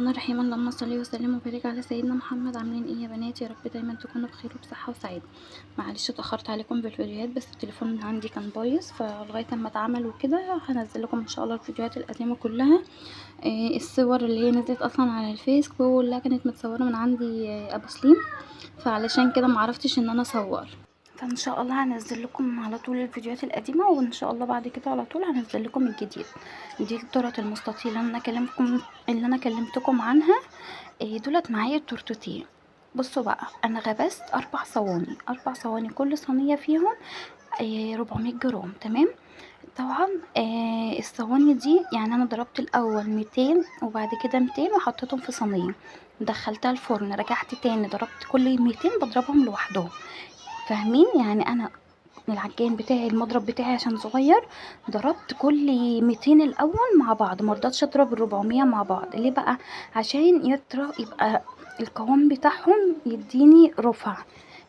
الرحمن الرحيم. اللهم صل وسلم وبارك على سيدنا محمد. عاملين ايه يا بنات؟ يا رب دايما تكونوا بخير وبصحه وسعاده. معلش اتاخرت عليكم بالفيديوهات، بس التليفون من عندي كان بايظ، فلغايه اما اتعمل وكده هنزل لكم ان شاء الله الفيديوهات القديمه كلها. الصور اللي هي نزلت اصلا على الفيس كلها كانت متصوره من عندي ابو سليم، فعلشان كده معرفتش ان انا اصور. فان شاء الله هنزل لكم على طول الفيديوهات القديمه، وان شاء الله بعد كده على طول هنزل لكم الجديد. دي التورت المستطيل اللي انا كلمتكم عنها. دولت معايا التورتتين. بصوا بقى، انا غبست 4 صواني كل صينيه فيهم 400 جرام. تمام. طبعا الصواني دي يعني انا ضربت الاول 200 وبعد كده 200 وحطيتهم في صينيه، دخلتها الفرن، رجعت تاني ضربت كل 200 بضربهم لوحدهم. فاهمين؟ يعني انا العجان بتاعي المضرب بتاعي عشان صغير، ضربت كل 200 الاول مع بعض، مرضتش اضرب ال400 مع بعض. ليه بقى؟ عشان يبقى القوام بتاعهم يديني رفع.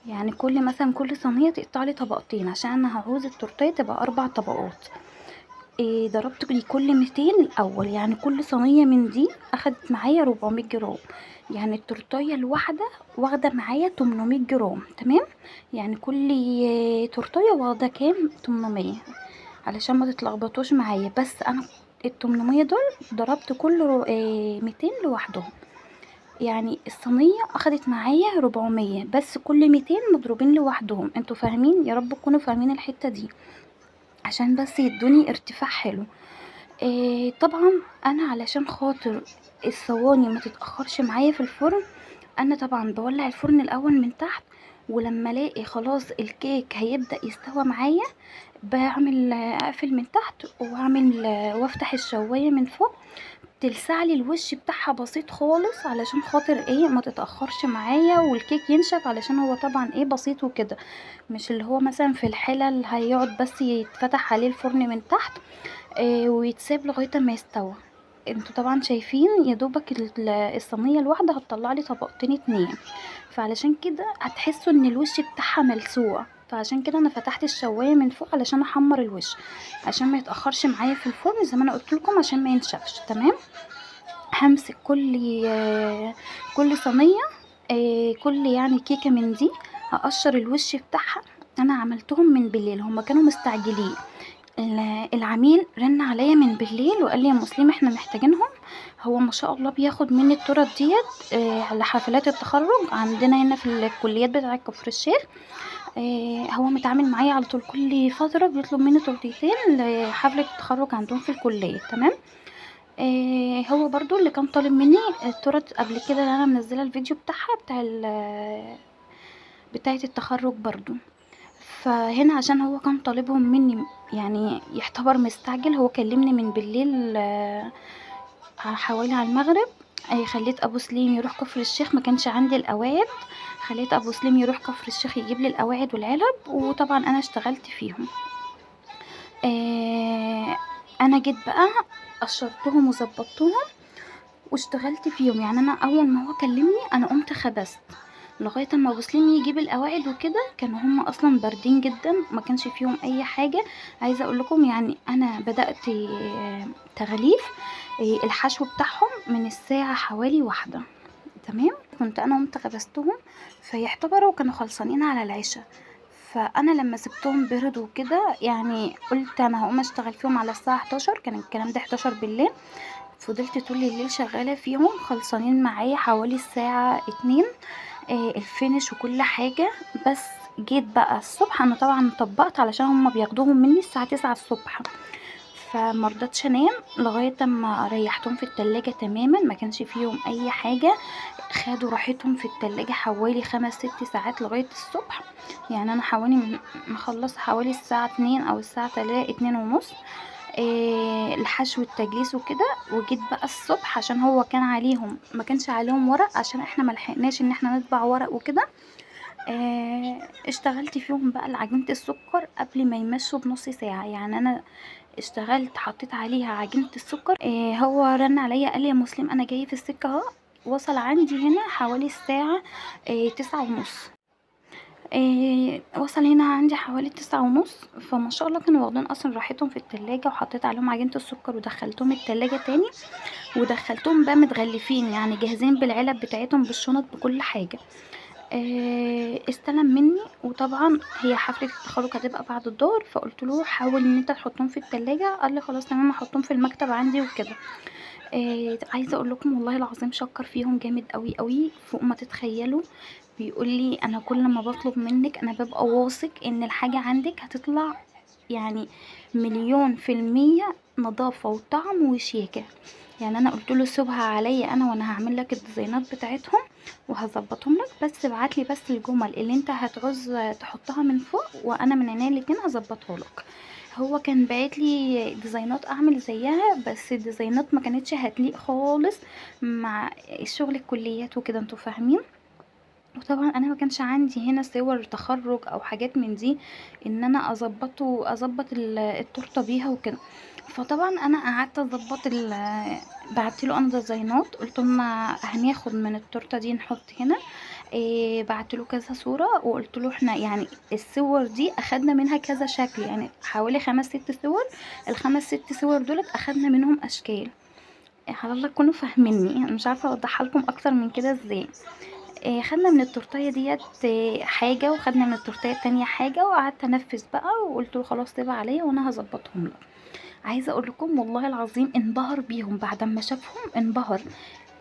يعني كل صينيه تقطع لي طبقتين، عشان انا هعوز التورتيه تبقى 4 طبقات. ضربت كل 200 الاول، يعني كل صينيه من دي اخدت معايا 400 جرام. يعني التورتيه الواحده واخده معايا 800 جرام. تمام. يعني كل تورتيه واخده كام؟ 800، علشان ما تتلخبطوش معايا. بس انا ال800 دول ضربت كل 200 لوحدهم. يعني الصينيه اخدت معايا 400، بس كل 200 مضروبين لوحدهم. انتوا فاهمين؟ يا رب تكونوا فاهمين الحته دي، عشان بس يدوني ارتفاع حلو. طبعا انا علشان خاطر الصواني ما تتاخرش معايا في الفرن، انا طبعا بولع الفرن الاول من تحت، ولما الاقي خلاص الكيك هيبدا يستوى معايا بعمل اقفل من تحت واعمل وافتح الشوايه من فوق، تلسع لي الوش بتاعها بسيط خالص، علشان خاطر ايه ما تتاخرش معايا والكيك ينشف، علشان هو طبعا ايه بسيط وكده، مش اللي هو مثلا في الحلل هيقعد بس يتفتح عليه الفرن من تحت ويتساب لغايه ما يستوى. انتوا طبعا شايفين يا دوبك الصينيه الواحده هتطلع لي طبقتين 2، فعلشان كده هتحسوا ان الوش بتاعها ملسوع. فعشان كده انا فتحت الشوايه من فوق علشان احمر الوش، عشان ما يتاخرش معايا في الفرن زي ما انا قلت لكم، عشان ما ينشفش. تمام. همسك كل صينيه كل يعني كيكه من دي هقشر الوش بتاعها. انا عملتهم من بالليل، هما كانوا مستعجلين. العميل رن عليا من بالليل وقال لي يا مسلم احنا محتاجينهم. هو ما شاء الله بياخد مني التورت ديت على حفلات التخرج عندنا هنا في الكليات بتاعه كفر الشيخ. هو متعامل معايا على طول، كل فتره بيطلب مني تورتيتين لحفله التخرج عندهم في الكليه. تمام. هو برضو اللي كان طالب مني التورت قبل كده، اللي انا منزله الفيديو بتاعها بتاعه التخرج برضو. فهنا عشان هو كان طالبهم مني، يعني يعتبر مستعجل، هو كلمني من بالليل حوالي على المغرب. خليت ابو سليم يروح كفر الشيخ، ما كانش عندي القواعد، خليت ابو سليم يروح كفر الشيخ يجيب لي القواعد والعلب، وطبعا انا اشتغلت فيهم. آه، انا جيت بقى قشرتهم وظبطتهم واشتغلت فيهم. يعني انا اول ما هو كلمني انا قمت خبزت لغايه اما ابو سليم يجيب القواعد وكده. كانوا هم اصلا باردين جدا، ما كانش فيهم اي حاجه. عايزه اقول لكم يعني انا بدات تغليف الحشو بتاعهم من الساعه حوالي 1. تمام. كنت انا قمت خبزتهم، فيعتبروا كانوا خلصانين على العشاء. فانا لما سبتهم بردوا كده، يعني قلت انا هقوم اشتغل فيهم على الساعه 11، كان الكلام ده 11 بالليل. فضلت طول الليل شغالة فيهم، خلصانين معايا حوالي الساعة 2 الفينش وكل حاجة. بس جيت بقى الصبح، انا طبعا طبقت علشان هما بياخدوهم مني الساعة 9 الصبح، فمرضتش انام لغاية اما ريحتهم في التلاجة تماما، ما كانش فيهم اي حاجة. خدوا راحتهم في التلاجة حوالي 5 6 ساعات لغاية الصبح. يعني انا حوالي مخلص حوالي الساعة 2 او الساعة 3 2:30 الحشو التجليس وكده. وجيت بقى الصبح عشان هو كان عليهم، ما كانش عليهم ورق، عشان احنا ملحقناش ان احنا نطبع ورق وكده. اشتغلت فيهم بقى لعجينة السكر قبل ما يمشوا بنص ساعة. يعني انا اشتغلت حطيت عليها عجينة السكر. هو رن عليا قال لي يا مسلم انا جاي في السكة اهو. وصل عندي هنا حوالي الساعة 9:30. وصل هنا عندي حوالي 9:30، فما شاء الله كانوا واخدين أصلًا راحتهم في التلاجة، وحطيت عليهم عجينة السكر ودخلتهم التلاجة تاني، ودخلتهم بقى متغلفين يعني جاهزين بالعلب بتاعتهم بالشنط بكل حاجة. استلم مني، وطبعا هي حفلة التخرج هتبقى بعد الظهر، فقلت له حاول ان انت تحطهم في التلاجة. قال لي خلاص تمام هحطهم في المكتب عندي وكده. عايزه اقول لكم والله العظيم شكر فيهم جامد قوي قوي فوق ما تتخيلوا. بيقول لي انا كل ما بطلب منك انا ببقى واثق ان الحاجه عندك هتطلع يعني مليون في المية نظافة وطعم وشياكة. يعني انا قلت له سيبها عليا انا، وانا هعمل لك الديزاينات بتاعتهم وهظبطهم لك، بس ابعتلي بس الجمل اللي انت هتعوز تحطها من فوق، وانا من عينيا الاتنين هظبطها لك. هو كان باعت لي ديزاينات اعمل زيها، بس الديزاينات ما كانتش هتليق خالص مع الشغل الكليات وكده، انتوا فاهمين. وطبعا انا ما كانش عندي هنا صور تخرج او حاجات من دي ان انا اظبط التورته بيها وكده. فطبعا انا قعدت اظبط بعت له انا ديزاينات، قلت لنا هناخد من التورته دي نحط هنا. بعت له كذا صوره، وقلت له احنا يعني الصور دي اخدنا منها كذا شكل، يعني حوالي 5 6 صور. ال5 6 صور دولت اخدنا منهم اشكال. على الله تكونوا فاهميني، انا مش عارفه اوضحها لكم اكتر من كده ازاي. خدنا من التورتيه ديت حاجه، وخدنا من التورتيه التانية حاجه، وقعدت انفذ بقى وقلت له خلاص سيبها عليا وانا هظبطهم لك. عايزه اقول لكم والله العظيم انبهر بيهم، بعد ما شافهم انبهر.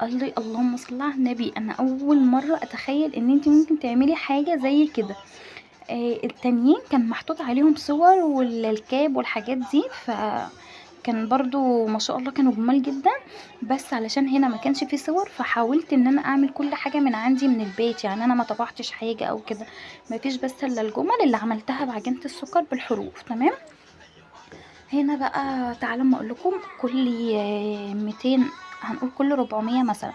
قال لي اللهم صل على النبي، انا اول مره اتخيل ان انت ممكن تعملي حاجه زي كده. التانيين كان محطوط عليهم صور والكاب والحاجات دي، كان برضو ما شاء الله كانوا جمال جدا. بس علشان هنا ما كانش فيه صور، فحاولت ان انا اعمل كل حاجه من عندي من البيت، يعني انا ما طبعتش حاجه او كده. ما فيش بس الا الجمل اللي عملتها بعجينه السكر بالحروف. تمام. هنا بقى تعالوا ما اقول لكم كل 200، هنقول كل 400 مثلا.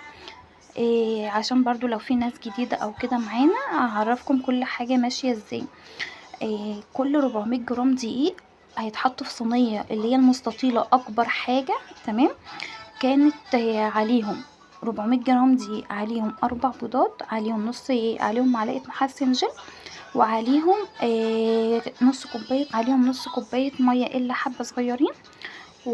عشان برضو لو في ناس جديدة او كده معانا اعرفكم كل حاجة ماشية ازاي. كل 400 جرام دقيق هيتحطوا في صينية اللي هي المستطيلة اكبر حاجة. تمام. كانت عليهم 400 جرام دقيق، عليهم 4 بيضات، عليهم عليهم معلقة محسن جل، وعليهم نص كوباية مية الا حبة صغيرين، و...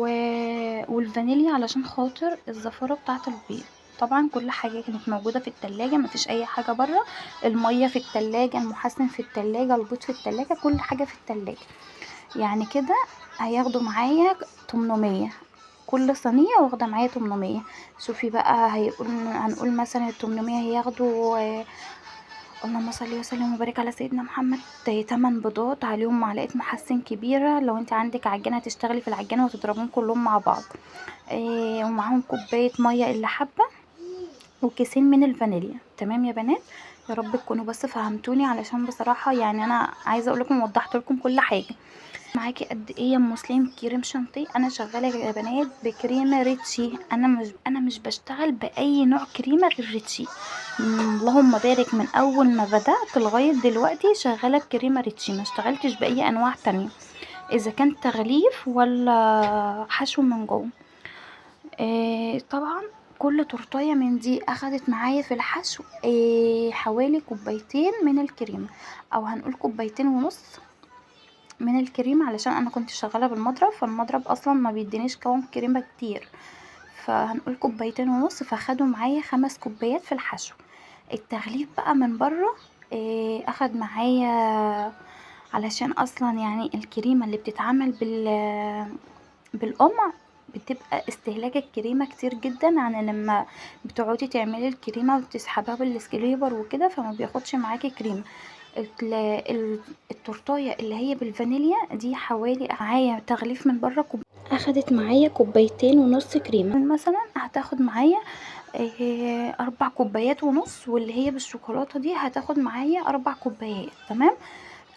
والفانيليا علشان خاطر الزفارة بتاعة البيض. طبعا كل حاجة كانت موجودة في التلاجة، مفيش اي حاجة برا. المية في التلاجة، المحسن في التلاجة، البيض في التلاجة، كل حاجة في التلاجة. يعني كده هياخدوا معايا 800. كل صينية واخدة معايا 800. شوفي بقى هنقول مثلا ال800 هياخدوا اللهم صل وسلم وبارك على سيدنا محمد. 8 بيضات عليهم معلقة محسن كبيرة، لو انت عندك عجينة هتشتغلي في العجينة وتضربهم كلهم مع بعض. ومعاهم كوباية مية الا حبة، وكيسين من الفانيليا. تمام يا بنات. يا رب تكونوا بس فهمتوني، علشان بصراحة يعني انا عايزة اقولكم وضحت لكم كل حاجة. معاكي قد ايه يا ام مسلم كريم شانتيه؟ انا شغاله يا بنات بكريمه ريتشي، انا مش بشتغل باي نوع كريمه غير ريتشي. اللهم بارك، من اول ما بدات لغايه دلوقتي شغاله بكريمه ريتشي، ما اشتغلتش باي انواع تانية، اذا كان تغليف ولا حشو من جوه. طبعا كل تورتايه من دي اخدت معايا في الحشو حوالي كوبايتين من الكريمه، او هنقول كوبايتين ونص من الكريمة، علشان انا كنت شغالة بالمضرب، فالمضرب اصلا ما بيدينيش قوام كريمة كتير. فهنقول كوبايتين ونص، فاخدوا معايا 5 كوبايات في الحشو. التغليف بقى من بره اخد معايا، علشان اصلا يعني الكريمة اللي بتتعمل بالقمع بتبقى استهلاك الكريمة كتير جدا عن لما بتقعدي تعملي الكريمة وتسحبها بالسكريبر وكده، فما بياخدش معاكي كريمة. التورتايه اللي هي بالفانيليا دي حوالي معايا تغليف من بره اخدت معايا كوبايتين ونص كريمه. مثلا هتاخد معايا 4 كوبايات ونص، واللي هي بالشوكولاته دي هتاخد معايا 4 كوبايات. تمام.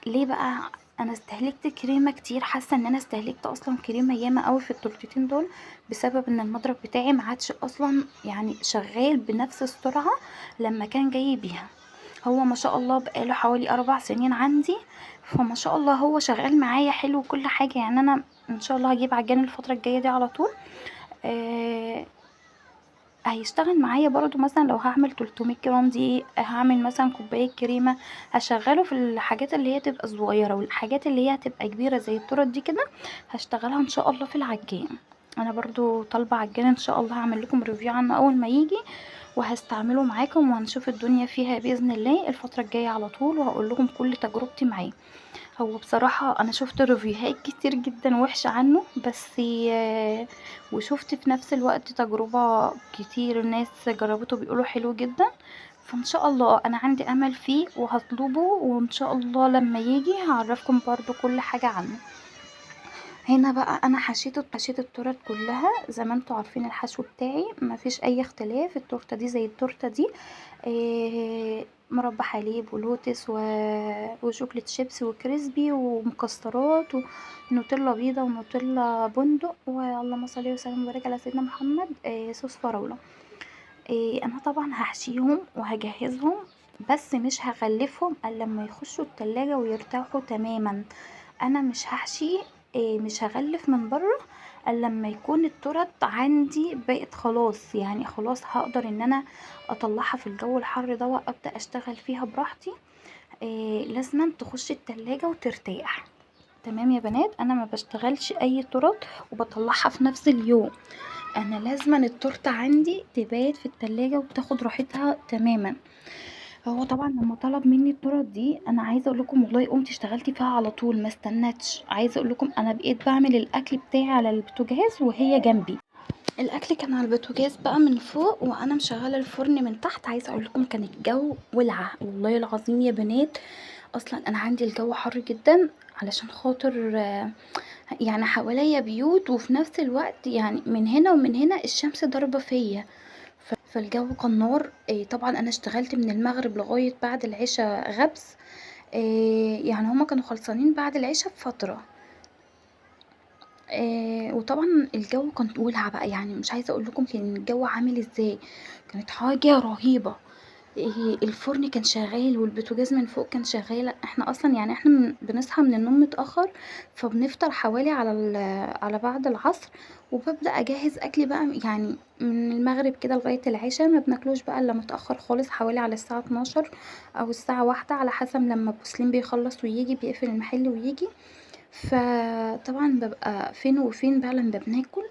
ليه بقى انا استهلكت كريمه كتير؟ حاسه ان انا استهلكت اصلا كريمه ياما قوي في التورتتين دول، بسبب ان المضرب بتاعي ما عادش اصلا يعني شغال بنفس السرعه لما كان جاي بيها. هو ما شاء الله بقاله حوالي 4 سنين عندي، فما شاء الله هو شغال معايا حلو وكل حاجة. يعني انا ان شاء الله هجيب عجان الفترة الجاية دي على طول. آه هيشتغل معايا برضو مثلا لو هعمل 300 جرام دي، هعمل مثلا كوباية كريمة، هشغله في الحاجات اللي هي تبقى صغيرة، والحاجات اللي هي هتبقى كبيرة زي التورت دي كده هشتغلها ان شاء الله في العجين. انا برضو طالبة عجين ان شاء الله، هعمل لكم ريفيو عنه اول ما يجي وهستعمله معاكم، وهنشوف الدنيا فيها باذن الله الفترة الجاية على طول، وهقول لكم كل تجربتي معاه. هو بصراحة انا شفت ريفيوهات كتير جدا وحشة عنه، بس وشفت في نفس الوقت تجربة كتير ناس جربته بيقولوا حلو جدا. فان شاء الله انا عندي امل فيه وهطلبه، وان شاء الله لما يجي هعرفكم برضو كل حاجة عنه. هنا بقى انا حشيت التورت كلها زي ما انتوا عارفين، الحشو بتاعي مفيش اي اختلاف، التورته دي زي التورته دي. مربى حليب ولوتس وشوكليت شيبس وكريسبي ومكسرات ونوتيلا بيضه ونوتيلا بندق، واللهم صل وسلم وبارك على سيدنا محمد، صوص فراوله. انا طبعا هحشيهم وهجهزهم، بس مش هغلفهم الا لما يخشوا التلاجة ويرتاحوا تماما. انا مش هحشي، مش هغلف من بره الا لما يكون التورت عندي بقت خلاص، يعني خلاص هقدر ان انا اطلعها في الجو الحر ده وابدا اشتغل فيها براحتي. لازم تخش التلاجة وترتاح. تمام يا بنات، انا ما بشتغلش اي تورت وبطلعها في نفس اليوم، انا لازما التورته عندي تبات في التلاجة وتاخد راحتها تماما. هو طبعا لما طلب مني التورت دي، انا عايزه اقول لكم والله قمت اشتغلت فيها على طول ما استنتش، عايزه اقول لكم انا بقيت بعمل الاكل بتاعي على البوتاجاز وهي جنبي. الاكل كان على البوتاجاز بقى من فوق وانا مشغله الفرن من تحت. عايزه اقول لكم كان الجو ولعه والله العظيم يا بنات. اصلا انا عندي الجو حر جدا علشان خاطر يعني حواليا بيوت، وفي نفس الوقت يعني من هنا ومن هنا الشمس ضاربه فيا، فالجو كان نار. طبعا انا اشتغلت من المغرب لغايه بعد العشاء غبس. يعني هما كانوا خلصانين بعد العشاء بفتره. وطبعا الجو كان ولع بقى، يعني مش عايزه اقول لكم كان الجو عامل ازاي، كانت حاجه رهيبه. الفرن كان شغال والبوتاجاز من فوق كان شغال. احنا اصلا يعني احنا بنصحى من النوم متأخر، فبنفطر حوالي على بعد العصر، وببدأ اجهز اكلي بقى يعني من المغرب كده لغاية العشاء، ما بناكلوش بقى الا متأخر خالص حوالي على الساعة 12 او الساعة 1 على حسب لما بوسلين بيخلص ويجي بيقفل المحل ويجي. فطبعا ببقى فين وفين بقى لما بناكل.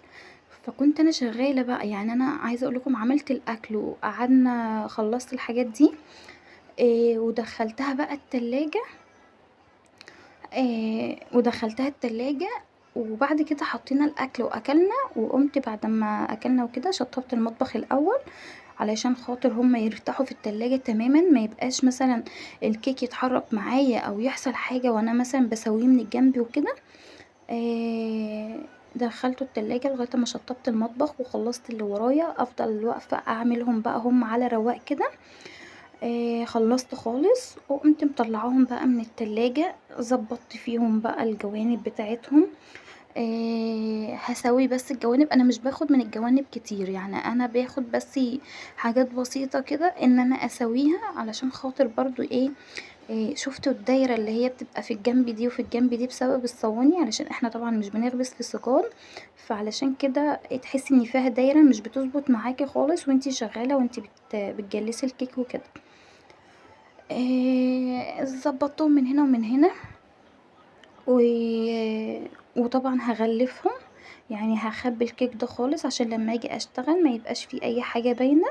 فكنت انا شغاله بقى، يعني انا عايزه اقول لكم عملت الاكل وقعدنا خلصت الحاجات دي، ودخلتها بقى التلاجة. ودخلتها التلاجة، وبعد كده حطينا الاكل واكلنا، وقمت بعد ما اكلنا وكده شطبت المطبخ الاول علشان خاطر هما يرتاحوا في التلاجة تماما، ما يبقاش مثلا الكيك يتحرك معايا او يحصل حاجة وانا مثلا بسويه من الجنب وكده. آه، دخلته التلاجة لغاية ما شطبت المطبخ وخلصت اللي ورايا، افضل واقفة اعملهم بقى هم على رواق كده. خلصت خالص وقمت مطلعاهم بقى من التلاجة، ظبطت فيهم بقى الجوانب بتاعتهم. هسوي بس الجوانب، انا مش باخد من الجوانب كتير، يعني انا باخد بس حاجات بسيطة كده ان انا اسويها علشان خاطر برضو ايه. شفتوا الدايرة اللي هي بتبقى في الجنب دي وفي الجنب دي بسبب الصواني، علشان احنا طبعا مش بنخبز في سيقان، فعلشان كده تحسي ان فيها دايرة مش بتظبط معاكي خالص وانتي شغالة وانتي بتجلسي الكيك وكده. ظبطتهم من هنا ومن هنا و... وطبعا هغلفهم، يعني هخبي الكيك ده خالص عشان لما اجي اشتغل ما يبقاش فيه اي حاجة باينة.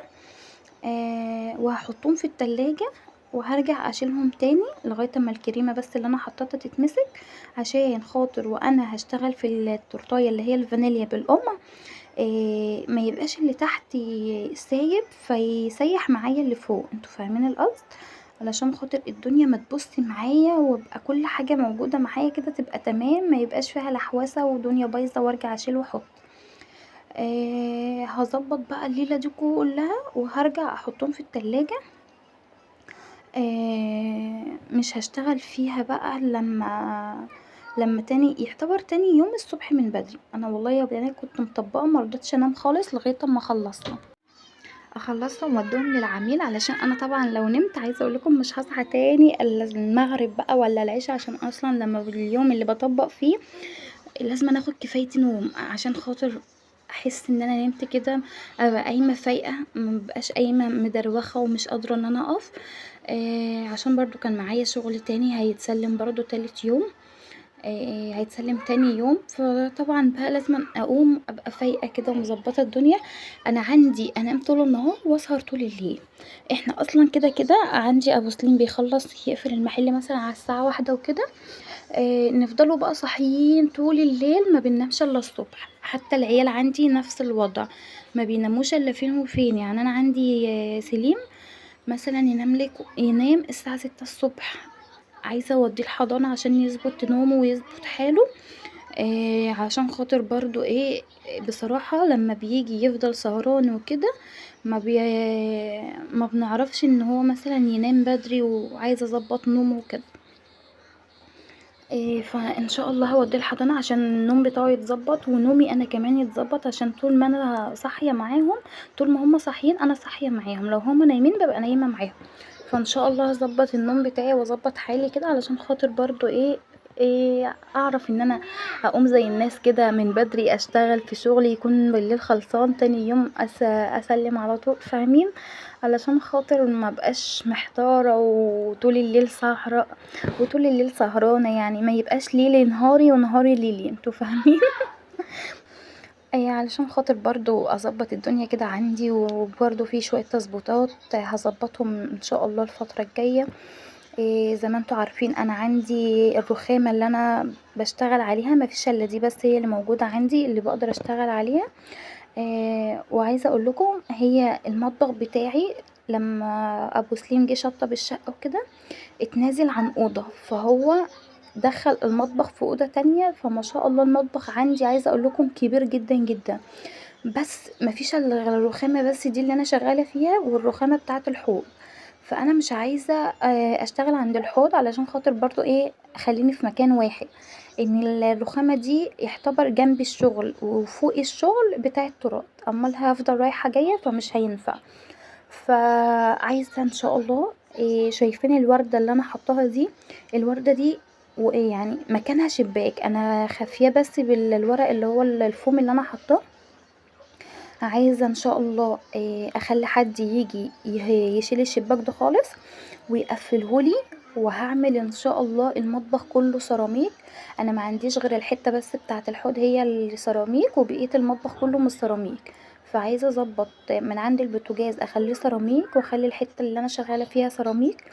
وهحطهم في التلاجة، وهرجع اشيلهم تاني لغاية اما الكريمة بس اللي انا حطيتها تتمسك، عشان خاطر وانا هشتغل في التورتاية اللي هي الفانيليا بالقمع، ما يبقاش اللي تحت سايب فيسيح معايا اللي فوق، انتوا فاهمين القصد، علشان خاطر الدنيا ما تبص معايا ويبقى كل حاجة موجودة معايا كده تبقى تمام، ما يبقاش فيها لحوسة ودنيا بايظة وارجع اشيل واحط. هظبط بقى الليلة دي كلها وهرجع احطهم في التلاجة. مش هشتغل فيها بقى لما تاني يعتبر تاني يوم الصبح من بدري. انا والله يا بنات كنت مطبقه مرضتش انام خالص لغايه اما اخلصهم وادوهم للعميل، علشان انا طبعا لو نمت عايزه اقول لكم مش هصحى تاني الا المغرب بقى ولا العشاء، عشان اصلا لما اليوم اللي بطبق فيه لازم اخد كفايتي نوم عشان خاطر احس ان انا نمت كده، ابقى قايمه فايقه، مبقاش قايمه مدروخه ومش قادره ان انا اقف. عشان برضو كان معايا شغل تاني هيتسلم برضو تالت يوم، هيتسلم تاني يوم. فطبعا بقى لازم اقوم ابقى فايقه كده ومظبطه الدنيا. انا عندي انام طول النهار واسهر طول الليل. احنا اصلا كده كده عندي ابو سليم بيخلص يقفل المحل مثلا على الساعه 1 وكده. نفضلوا بقى صاحيين طول الليل، ما بننامش الا الصبح. حتى العيال عندي نفس الوضع، ما بيناموش الا فين وفين. يعني انا عندي سليم مثلا ينام الساعة 6 الصبح، عايزة اوديه الحضانة عشان يظبط نومه ويظبط حاله. عشان خاطر برضو ايه، بصراحة لما بيجي يفضل سهران وكده ما بي ما بنعرفش ان هو مثلا ينام بدري، وعايزة اظبط نومه وكده. فان شاء الله هوديه الحضانة عشان النوم بتاعه يتظبط، ونومي انا كمان يتظبط، عشان طول ما انا صاحية معاهم، طول ما هما صاحيين انا صاحية معاهم، لو هما نايمين ببقى نايمة معاهم. فان شاء الله هظبط النوم بتاعي واظبط حالي كده، علشان خاطر برضو ايه اعرف ان انا اقوم زي الناس كده من بدري، اشتغل في شغلي يكون بالليل خلصان، تاني يوم اسلم على طول، فاهمين؟ علشان خاطر ما بقاش محتارة وطول الليل سهرة وطول الليل سهرانة، يعني ما يبقاش ليلي نهاري ونهاري ليلي، انتوا فاهمين؟ اي علشان خاطر برضو اظبط الدنيا كده عندي، وبرضو في شوية تظبيطات هظبطهم ان شاء الله الفترة الجاية. زي ما انتوا عارفين انا عندي الرخامة اللي انا بشتغل عليها، ما فيش الا دي بس هي اللي موجودة عندي اللي بقدر اشتغل عليها. وعايزة اقول لكم هي المطبخ بتاعي لما ابو سليم جه شطب الشقة وكده اتنازل عن اوضة، فهو دخل المطبخ في اوضة تانية. فما شاء الله المطبخ عندي عايزة اقول لكم كبير جدا جدا، بس مفيش الا غير الرخامة بس دي اللي انا شغالة فيها، والرخامة بتاعة الحوض. فانا مش عايزة اشتغل عند الحوض، علشان خاطر برضو ايه خليني في مكان واحد، ان الرخامة دي يعتبر جنب الشغل وفوق الشغل بتاع التراب، امال هفضل رايحة جاية فمش هينفع. فعايزة ان شاء الله شايفين الوردة اللي انا حطاها دي، الوردة دي وايه يعني مكانها شباك، انا خافية بس بالورق اللي هو الفوم اللي انا حطاه. عايزة ان شاء الله اخلي حد يجي يشيل الشباك ده خالص ويقفلهولي، وهعمل ان شاء الله المطبخ كله سيراميك. انا ما عنديش غير الحته بس بتاعه الحوض هي السيراميك، وبقيه المطبخ كله مش سيراميك. فعايزه اظبط من عند البوتاجاز اخليه سيراميك، واخلي الحته اللي انا شغاله فيها سيراميك.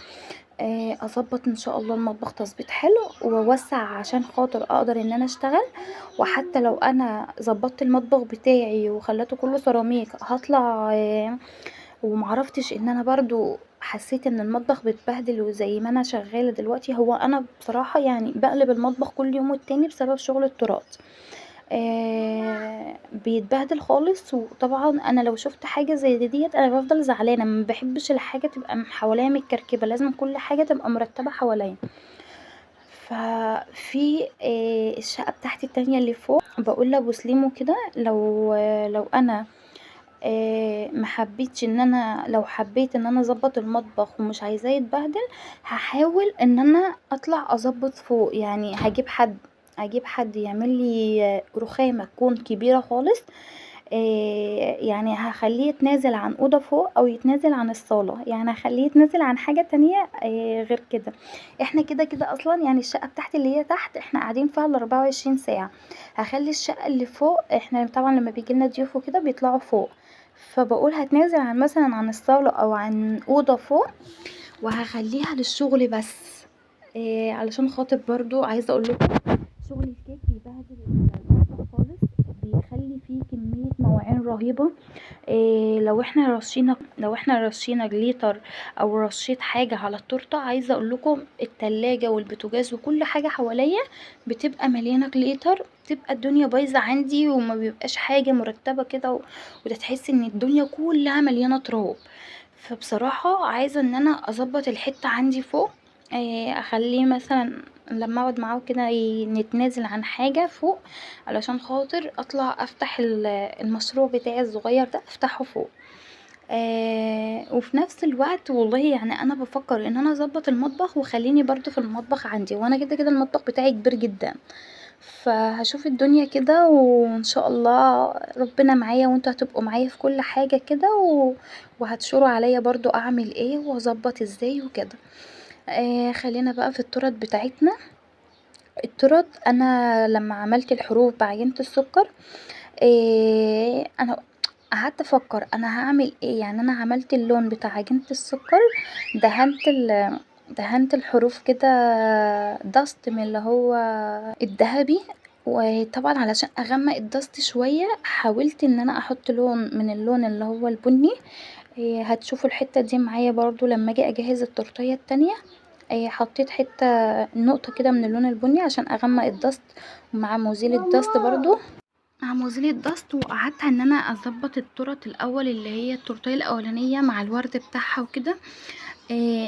اظبط ان شاء الله المطبخ تظبيط حلو، واوسع عشان خاطر اقدر ان انا اشتغل. وحتى لو انا ظبطت المطبخ بتاعي وخليته كله سيراميك هطلع ومعرفتش ان انا برضو حسيت ان المطبخ بيتبهدل، وزي ما انا شغالة دلوقتي هو انا بصراحة يعني بقلب المطبخ كل يوم والتاني بسبب شغل التراث. بيتبهدل خالص. وطبعا انا لو شفت حاجة زي ديت انا بفضل زعلانة، ما بحبش الحاجة تبقى حواليا متكركبة، لازم كل حاجة تبقى مرتبة حواليا. ففي الشقة بتاعتي التانية اللي فوق بقول لابو سليم وكده، لو انا ما حبيتش ان انا لو حبيت ان انا اظبط المطبخ ومش عايزاه يتبهدل، هحاول ان انا اطلع اظبط فوق. يعني اجيب حد يعمل لي رخامة تكون كبيرة خالص. يعني هخليه يتنازل عن اوضه فوق او يتنازل عن الصاله، يعني هخليه يتنازل عن حاجه تانية غير كده. احنا كده كده اصلا يعني الشقه بتاعتي اللي هي تحت احنا قاعدين فيها ال24 ساعه. هخلي الشقه اللي فوق، احنا طبعا لما بيجيلنا ضيوف وكده بيطلعوا فوق، فبقول هتنازل عن مثلا عن الصاله او عن اوضه فوق، وهخليها للشغل بس. علشان خاطر برضو عايزه اقول لكم شغل الكيك بيبهدل المطبخ خالص، بيخلي فيه كمية مواعين رهيبة. لو احنا رشينا جليتر او رشيت حاجة على التورتة، عايزة اقول لكم التلاجة والبوتاجاز وكل حاجة حواليا بتبقى مليانة جليتر، بتبقى الدنيا بايظة عندي، وما بيبقاش حاجة مرتبة كده وتتحس ان الدنيا كلها مليانة تراب. فبصراحة عايزة ان انا اظبط الحتة عندي فوق. اخليه مثلا لما اقعد معاه كده نتنازل عن حاجة فوق، علشان خاطر اطلع افتح المشروع بتاعي الصغير ده افتحه فوق. وفي نفس الوقت والله يعني انا بفكر ان انا اظبط المطبخ وخليني برضو في المطبخ عندي، وانا كده كده المطبخ بتاعي كبير جدا. فهشوف الدنيا كده وان شاء الله ربنا معايا وانتوا هتبقوا معايا في كل حاجة كده وهتشوروا عليا برضو اعمل ايه واظبط ازاي وكده. خلينا بقى في التورت بتاعتنا. التورت انا لما عملت الحروف بعجينة السكر، انا قعدت افكر انا هعمل ايه. يعني انا عملت اللون بتاع عجينة السكر، دهنت دهنت الحروف كده دست من اللي هو الذهبي. وطبعا علشان اغمق الدست شوية حاولت ان انا احط لون من اللون اللي هو البني. هتشوفوا الحتة دي معايا برضو لما اجي اجهز التورتية التانية. حطيت حتة نقطة كده من اللون البني عشان اغمق الدست، ومع مزيل الدست برضو مع مزيل الدست. وقعدت ان انا اظبط التورت الاول اللي هي التورتيه الاولانيه مع الورد بتاعها وكده.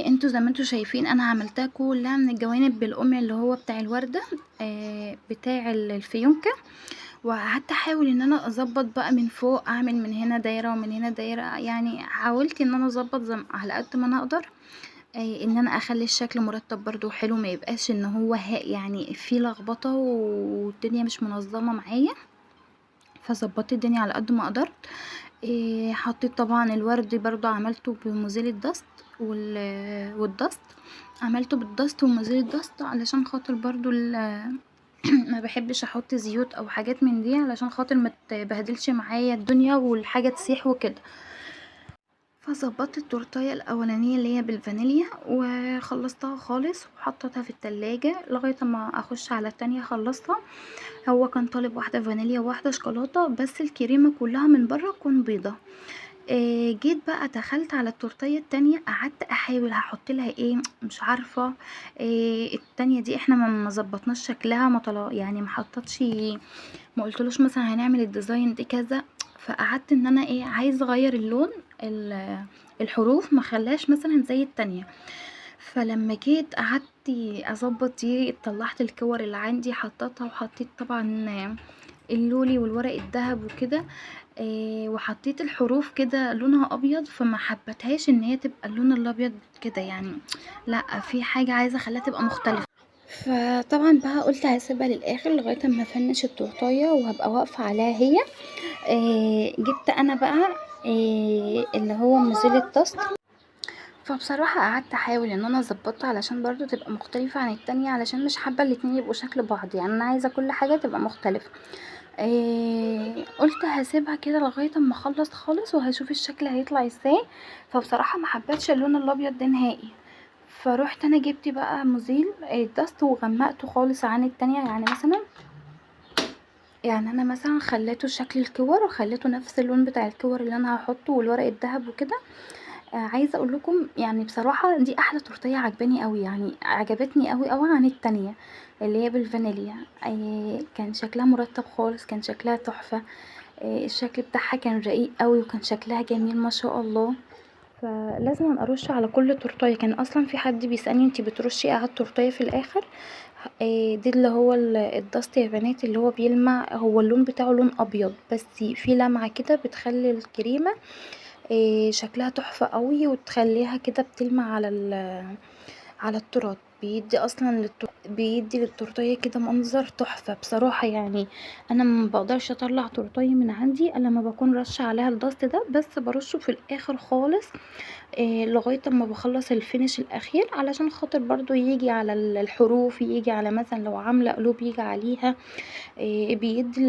انتوا زي ما انتوا شايفين انا عملتها كلها من الجوانب بالقمع اللي هو بتاع الورده، بتاع الفيونكه. وقعدت احاول ان انا اظبط بقى من فوق، اعمل من هنا دايره ومن هنا دايره. يعني حاولت ان انا اظبط على قد ما انا اقدر، ان انا اخلي الشكل مرتب برضو حلو، ما يبقاش ان هو يعني في لخبطه والدنيا مش منظمه معايا. فظبطت الدنيا على قد ما قدرت. حطيت طبعا الورد برضو عملته بمزيل الدست والدست. عملته بالدست ومزيل الدست علشان خاطر برضو ما بحبش احط زيوت او حاجات من دي علشان خاطر ما تبهدلش معايا الدنيا والحاجه تسيح وكده. فظبطت التورتيه الاولانيه اللي هي بالفانيليا وخلصتها خالص وحطيتها في التلاجة لغايه ما اخش على التانية خلصتها. هو كان طالب واحده فانيليا وواحده شوكولاته، بس الكريمه كلها من بره تكون بيضه. جيت بقى دخلت على التورتيه التانية، قعدت احاول هحط لها ايه مش عارفه. التانية دي احنا ما ظبطناش شكلها، ما يعني ما حطتش، ما قلتلوش مثلا هنعمل الديزاين دي كذا. فقعدت ان انا عايزه اغير اللون الحروف ما خلاش مثلا زي التانية. فلما جيت قعدت اظبط دي طلعت الكور اللي عندي حطيتها، وحطيت طبعا اللولي والورق الذهب وكده. وحطيت الحروف كده لونها ابيض، فما حبتهاش ان هي تبقى اللون الابيض كده يعني، لا في حاجه عايزه اخليها تبقى مختلفه. فطبعا بقى قلت هسيبها للاخر لغايه اما افنش التورتايه وهبقى واقفه عليها هي. جبت انا بقى اللي هو مزيل الطست. فبصراحة قعدت احاول ان انا اظبطها علشان برضو تبقى مختلفة عن التانية، علشان مش حابة الاتنين يبقوا شكل بعض. يعني انا عايزة كل حاجة تبقى مختلفة. قلت هسيبها كده لغاية اما اخلص خالص وهشوف الشكل هيطلع ازاي. فبصراحة ما حبيتش اللون الابيض ده نهائي. فروحت انا جبت بقى مزيل الدست وغمقته خالص عن التانية. يعني انا مثلا خليته شكل الكور وخليته نفس اللون بتاع الكور اللي انا هحطه والورق الذهب وكده. عايزه اقول لكم يعني بصراحه دي احلى تورتيه عجباني قوي، يعني عجبتني قوي قوي عن التانية اللي هي بالفانيليا. كان شكلها مرتب خالص، كان شكلها تحفه. الشكل بتاعها كان رقيق قوي وكان شكلها جميل ما شاء الله. فلازم ارش على كل تورتيه. كان اصلا في حد بيسالني انتي بترشي ايه على التورتيه في الاخر. دي اللي هو الدست يا بنات اللي هو بيلمع، هو اللون بتاعه لون ابيض بس في لمعه كده بتخلي الكريمه شكلها تحفة قوي، وتخليها كده بتلمع على التورت. بيدي اصلا بيدي للتورتيه كده منظر تحفة بصراحة. يعني انا ما بقدرش اطلع تورتيه من عندي الا لما بكون رشه عليها الدست ده، بس برشه في الاخر خالص لغاية اما بخلص الفينش الاخير علشان خاطر برضو يجي على الحروف، يجي على مثلا لو عاملة قلوب يجي عليها. بيدي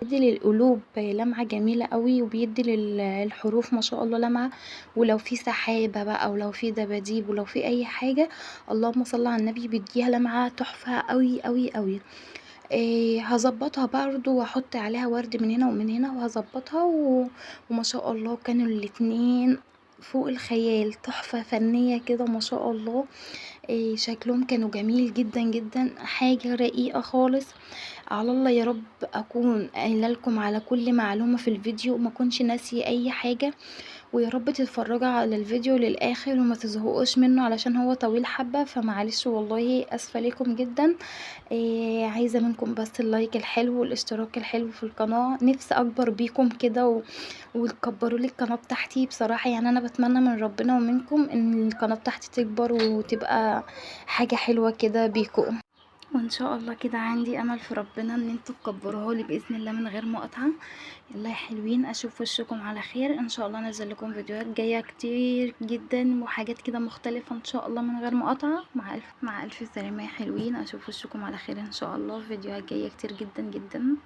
للقلوب لمعة جميلة قوي، وبيدي للحروف ما شاء الله لمعة. ولو في سحابة بقى ولو في دباديب ولو في اي حاجة اللهم صل على النبي بيديها لمعة تحفة قوي قوي قوي. هظبطها برضو واحط عليها ورد من هنا ومن هنا وهظبطها وما شاء الله كانوا الاتنين فوق الخيال تحفة فنية كده ما شاء الله. شكلهم كانوا جميل جدا جدا، حاجة رقيقة خالص. على الله يا رب اكون قايله لكم على كل معلومة في الفيديو وما كنش ناسي اي حاجة. ويا رب تتفرجوا على الفيديو للاخر وما تزهقوش منه علشان هو طويل حبة، فمعلش والله اسفة لكم جدا. عايزة منكم بس اللايك الحلو والاشتراك الحلو في القناة. نفسي اكبر بيكم كده وتكبروا لي القناة بتاعتي بصراحة. يعني انا بتمنى من ربنا ومنكم ان القناة بتاعتي تكبر وتبقى حاجة حلوة كده بيكم. وان شاء الله كده عندي امل في ربنا ان انتوا تكبروها لي باذن الله من غير مقاطعه. يلا يا حلوين، اشوف وشكم على خير ان شاء الله. انزل لكم فيديوهات جايه كتير جدا وحاجات كده مختلفه ان شاء الله من غير مقاطعه. مع الف سلامه يا حلوين، اشوف وشكم على خير ان شاء الله. فيديوهات جايه كتير جدا جدا.